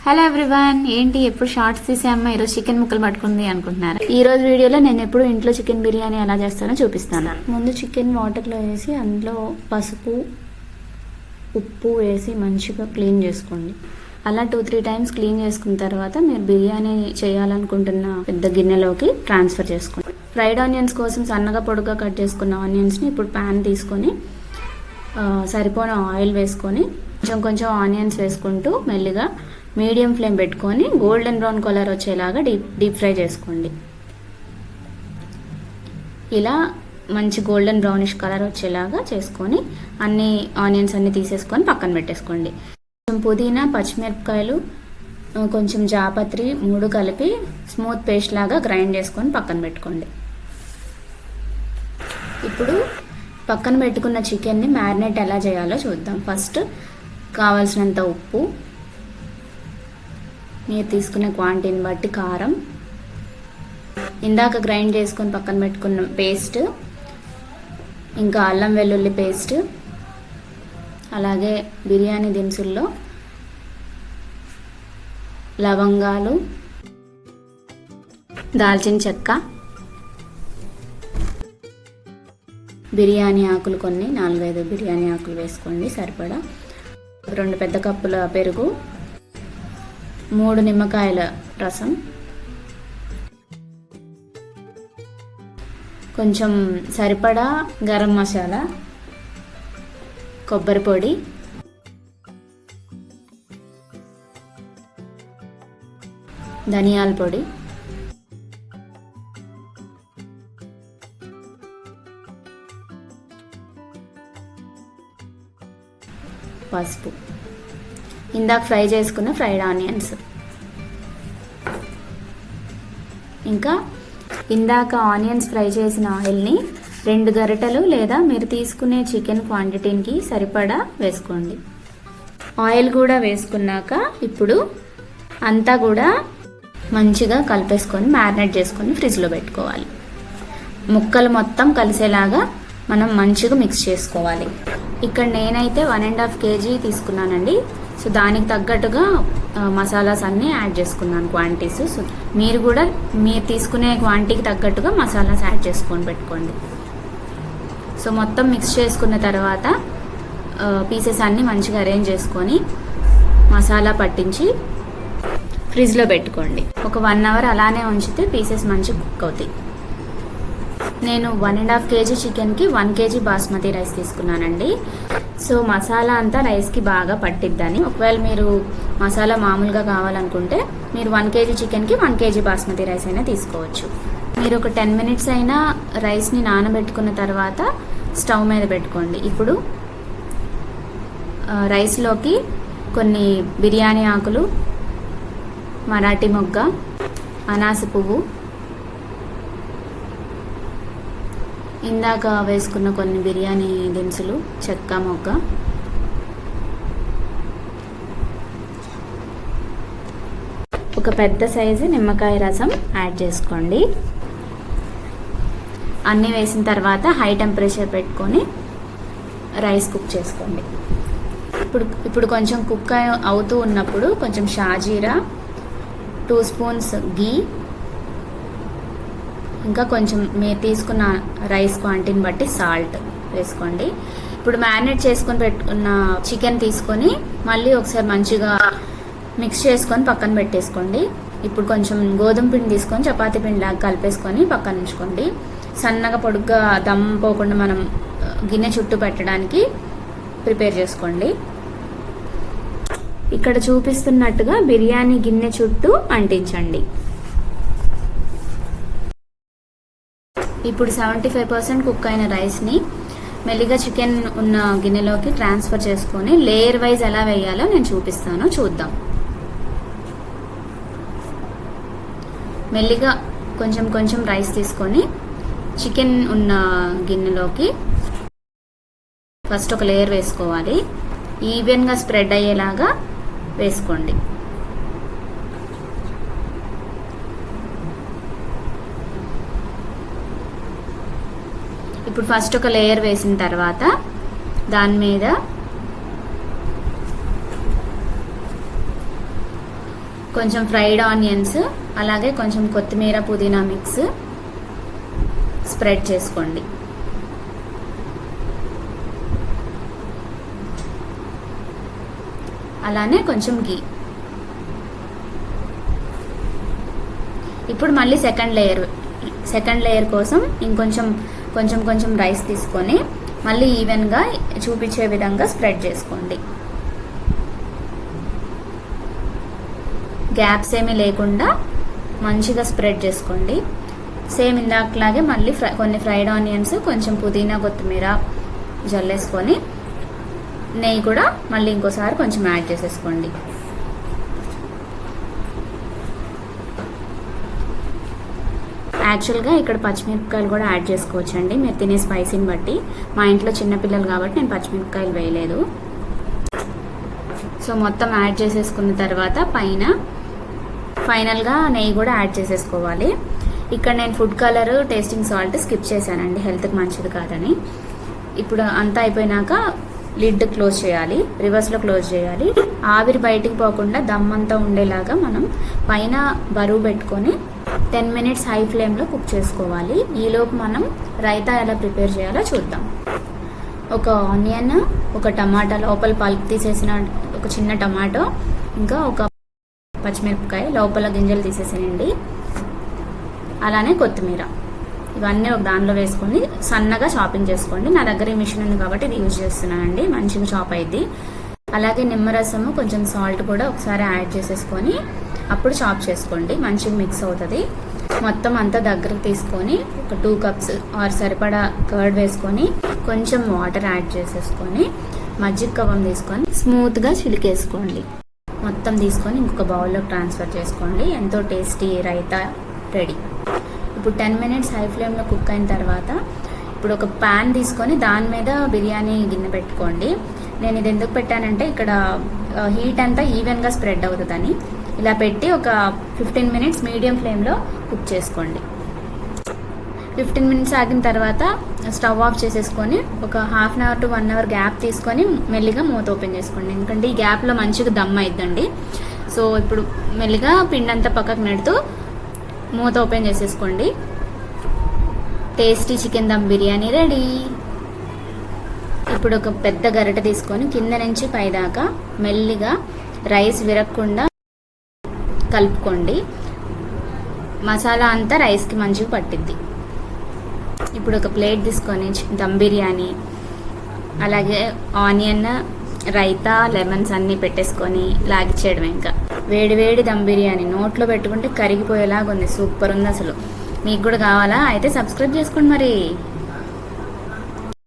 Hello everyone, ఏంటి ఎప్పుడు shorts తీసామ్మా ఈరోజు చికెన్ ముక్కలు పట్టుకుంది అనుకుంటున్నారు. ఈ రోజు వీడియోలో నేను ఎప్పుడు ఇంట్లో చికెన్ బిర్యానీ ఎలా చేస్తానో చూపిస్తాను. ముందు చికెన్ వాటర్లో వేసి అందులో పసుపు ఉప్పు వేసి మంచిగా క్లీన్ చేసుకోండి. అలా 2-3 టైమ్స్ క్లీన్ చేసుకున్న తర్వాత మీరు బిర్యానీ చేయాలనుకుంటున్న పెద్ద గిన్నెలోకి ట్రాన్స్ఫర్ చేసుకోండి. ఫ్రైడ్ ఆనియన్స్ కోసం సన్నగా పొడుగా కట్ చేసుకున్న ఆనియన్స్ని ఇప్పుడు ప్యాన్ తీసుకొని సరిపోయిన ఆయిల్ వేసుకొని కొంచెం ఆనియన్స్ వేసుకుంటూ మెల్లిగా మీడియం ఫ్లేమ్ పెట్టుకొని గోల్డెన్ బ్రౌన్ కలర్ వచ్చేలాగా డీప్ ఫ్రై చేసుకోండి. ఇలా మంచి గోల్డెన్ బ్రౌనిష్ కలర్ వచ్చేలాగా చేసుకొని అన్ని ఆనియన్స్ అన్ని తీసేసుకొని పక్కన పెట్టేసుకోండి. కొంచెం పుదీనా, పచ్చిమిరపకాయలు, కొంచెం జాపత్రి 3 కలిపి స్మూత్ పేస్ట్ లాగా గ్రైండ్ చేసుకొని పక్కన పెట్టుకోండి. ఇప్పుడు పక్కన పెట్టుకున్న చికెన్ని మ్యారినేట్ ఎలా చేయాలో చూద్దాం. ఫస్ట్ కావాల్సినంత ఉప్పు, మీరు తీసుకునే క్వాంటిటీని బట్టి కారం, ఇందాక గ్రైండ్ చేసుకొని పక్కన పెట్టుకున్న పేస్ట్, ఇంకా అల్లం వెల్లుల్లి పేస్ట్, అలాగే బిర్యానీ దినుసుల్లో లవంగాలు, దాల్చిన చెక్క, బిర్యానీ ఆకులు కొన్ని 4-5 బిర్యానీ ఆకులు వేసుకోండి సరిపడా, 2 పెద్ద కప్పుల పెరుగు, 3 నిమ్మకాయల రసం, కొంచెం సరిపడా గరం మసాలా, కొబ్బరి పొడి, ధనియాల పొడి, పసుపు, ఇందాక ఫ్రై చేసుకున్న ఫ్రైడ్ ఆనియన్స్, ఇంకా ఇందాక ఆనియన్స్ ఫ్రై చేసిన ఆయిల్ని 2 గరిటెలు లేదా మీరు తీసుకునే చికెన్ క్వాంటిటీకి సరిపడా వేసుకోండి. ఆయిల్ కూడా వేసుకున్నాక ఇప్పుడు అంతా కూడా మంచిగా కలిపేసుకొని మ్యారినేట్ చేసుకొని ఫ్రిడ్జ్లో పెట్టుకోవాలి. ముక్కలు మొత్తం కలిసేలాగా మనం మంచిగా మిక్స్ చేసుకోవాలి. ఇక్కడ నేనైతే 1.5 kg తీసుకున్నానండి. సో దానికి తగ్గట్టుగా మసాలాస్ అన్నీ యాడ్ చేసుకున్నాను క్వాంటిటీస్. సో మీరు కూడా మీరు తీసుకునే క్వాంటిటీకి తగ్గట్టుగా మసాలాస్ యాడ్ చేసుకొని పెట్టుకోండి. సో మొత్తం మిక్స్ చేసుకున్న తర్వాత పీసెస్ అన్నీ మంచిగా అరేంజ్ చేసుకొని మసాలా పట్టించి ఫ్రిడ్జ్లో పెట్టుకోండి. ఒక 1 hour అలానే ఉంచితే పీసెస్ మంచిగా కుక్ అవుతాయి. నేను 1.5 kg చికెన్కి 1 kg బాస్మతి రైస్ తీసుకున్నానండి. సో మసాలా అంతా రైస్కి బాగా పట్టిద్దని. ఒకవేళ మీరు మసాలా మామూలుగా కావాలనుకుంటే మీరు 1 kg చికెన్కి 1 kg బాస్మతి రైస్ అయినా తీసుకోవచ్చు. మీరు ఒక 10 minutes అయినా రైస్ని నానబెట్టుకున్న తర్వాత స్టవ్ మీద పెట్టుకోండి. ఇప్పుడు రైస్లోకి కొన్ని బిర్యానీ ఆకులు, మరాఠీ మొగ్గ, అనాస పువ్వు, ఇందాక వేసుకున్న కొన్ని బిర్యానీ దినుసులు, చెక్క మొగ్గ, ఒక పెద్ద సైజు నిమ్మకాయ రసం యాడ్ చేసుకోండి. అన్నీ వేసిన తర్వాత హై టెంపరేచర్ పెట్టుకొని రైస్ కుక్ చేసుకోండి. ఇప్పుడు కొంచెం కుక్ అవుతూ ఉన్నప్పుడు కొంచెం షాజీరా, 2 స్పూన్స్ గీ, ఇంకా కొంచెం మీరు తీసుకున్న రైస్ క్వాంటిటీని బట్టి సాల్ట్ వేసుకోండి. ఇప్పుడు మ్యారినేట్ చేసుకొని పెట్టుకున్న చికెన్ తీసుకొని మళ్ళీ ఒకసారి మంచిగా మిక్స్ చేసుకొని పక్కన పెట్టేసుకోండి. ఇప్పుడు కొంచెం గోధుమ పిండి తీసుకొని చపాతీ పిండి లాగా కలిపేసుకొని పక్కన ఉంచుకోండి. సన్నగా పొడుగ్గా దమ్ పోకుండా మనం గిన్నె చుట్టూ పెట్టడానికి ప్రిపేర్ చేసుకోండి. ఇక్కడ చూపిస్తున్నట్టుగా బిర్యానీ గిన్నె చుట్టూ అంటించండి. ఇప్పుడు 75% కుక్ అయిన రైస్ని మెల్లిగా చికెన్ ఉన్న గిన్నెలోకి ట్రాన్స్ఫర్ చేసుకొని లేయర్ వైజ్ ఎలా వేయాలో నేను చూపిస్తాను, చూద్దాం. మెల్లిగా కొంచెం రైస్ తీసుకొని చికెన్ ఉన్న గిన్నెలోకి ఫస్ట్ ఒక లేయర్ వేసుకోవాలి. ఈవెన్గా స్ప్రెడ్ అయ్యేలాగా వేసుకోండి. ఇప్పుడు ఫస్ట్ ఒక లేయర్ వేసిన తర్వాత దాని మీద కొంచెం ఫ్రైడ్ ఆనియన్స్, అలాగే కొంచెం కొత్తిమీర పుదీనా మిక్స్ స్ప్రెడ్ చేసుకోండి. అలానే కొంచెం గీ. ఇప్పుడు మళ్ళీ సెకండ్ లేయర్ కోసం కొంచెం రైస్ తీసుకొని మళ్ళీ ఈవెన్గా చూపించే విధంగా స్ప్రెడ్ చేసుకోండి. గ్యాప్స్ ఏమీ లేకుండా మంచిగా స్ప్రెడ్ చేసుకోండి. సేమ్ ఇందాకలాగే మళ్ళీ కొన్ని ఫ్రైడ్ ఆనియన్స్, కొంచెం పుదీనా కొత్తిమీర జల్లేసుకొని నెయ్యి కూడా మళ్ళీ ఇంకోసారి కొంచెం యాడ్ చేసేసుకోండి. యాక్చువల్గా ఇక్కడ పచ్చిమిరపకాయలు కూడా యాడ్ చేసుకోవచ్చండి, మీరు తినే స్పైసీని బట్టి. మా ఇంట్లో చిన్నపిల్లలు కాబట్టి నేను పచ్చిమిరపకాయలు వేయలేదు. సో మొత్తం యాడ్ చేసేసుకున్న తర్వాత ఫైనల్గా నెయ్యి కూడా యాడ్ చేసేసుకోవాలి. ఇక్కడ నేను food colour, tasting salt skip చేశానండి, హెల్త్కి మంచిది కాదని. ఇప్పుడు అంతా అయిపోయినాక లిడ్ క్లోజ్ చేయాలి, రివర్స్లో క్లోజ్ చేయాలి. ఆవిరి బయటికి పోకుండా దమ్ అంతా ఉండేలాగా మనం పైన బరువు పెట్టుకొని 10 minutes హై ఫ్లేమ్లో కుక్ చేసుకోవాలి. ఈలోపు మనం రైతా ఎలా ప్రిపేర్ చేయాలో చూద్దాం. ఒక ఆనియన్, ఒక టమాటా లోపల పల్ప్ తీసేసిన ఒక చిన్న టమాటో, ఇంకా ఒక పచ్చిమిరపకాయ లోపల గింజలు తీసేసేయండి. అలానే కొత్తిమీర, ఇవన్నీ ఒక దానిలో వేసుకొని సన్నగా చాపింగ్ చేసుకోండి. నా దగ్గర ఈ మిషన్ ఉంది కాబట్టి ఇది యూజ్ చేస్తున్నానండి, మంచిగా చాప్ అయింది. అలాగే నిమ్మరసము, కొంచెం సాల్ట్ కూడా ఒకసారి యాడ్ చేసేసుకొని అప్పుడు చాప్ చేసుకోండి, మంచిగా మిక్స్ అవుతుంది. మొత్తం అంతా దగ్గరకు తీసుకొని ఒక 2 cups ఆర్ సరిపడా కర్డ్ వేసుకొని కొంచెం వాటర్ యాడ్ చేసేసుకొని మజ్జిగ కవం తీసుకొని స్మూత్గా చిలికేసుకోండి. మొత్తం తీసుకొని ఇంకొక బౌల్లోకి ట్రాన్స్ఫర్ చేసుకోండి. ఎంతో టేస్టీ రైతా రెడీ. ఇప్పుడు 10 minutes హై ఫ్లేమ్లో కుక్ అయిన తర్వాత ఇప్పుడు ఒక ప్యాన్ తీసుకొని దాని మీద బిర్యానీ గిన్నె పెట్టుకోండి. నేను ఇది ఎందుకు పెట్టానంటే ఇక్కడ హీట్ అంతా ఈవెన్గా స్ప్రెడ్ అవుతుందని. ఇలా పెట్టి ఒక 15 minutes మీడియం ఫ్లేమ్లో కుక్ చేసుకోండి. 15 minutes ఆగిన తర్వాత స్టవ్ ఆఫ్ చేసేసుకొని ఒక 1/2 hour to 1 hour గ్యాప్ తీసుకొని మెల్లిగా మూత ఓపెన్ చేసుకోండి, ఎందుకంటే ఈ గ్యాప్లో మంచిగా దమ్ అయిద్దండి. సో ఇప్పుడు మెల్లిగా పిండి అంతా పక్కకు నెడుతూ మూత ఓపెన్ చేసేసుకోండి. Tasty chicken dum biryani ready. ఇప్పుడు ఒక పెద్ద గరిటె తీసుకొని కింద నుంచి పైదాకా మెల్లిగా రైస్ విరగకుండా కలుపుకోండి. మసాలా అంతా రైస్కి మంచిగా పట్టిద్ది. ఇప్పుడు ఒక ప్లేట్ తీసుకొని దమ్ బిర్యానీ, అలాగే ఆనియన్, రైతా, లెమన్స్ అన్నీ పెట్టేసుకొని లాగిచ్చేయడం. ఇంకా వేడి దమ్ బిర్యానీ నోట్లో పెట్టుకుంటే కరిగిపోయేలాగా ఉంది, సూపర్ ఉంది అసలు. మీకు కూడా కావాలా? అయితే సబ్స్క్రైబ్ చేసుకోండి మరి.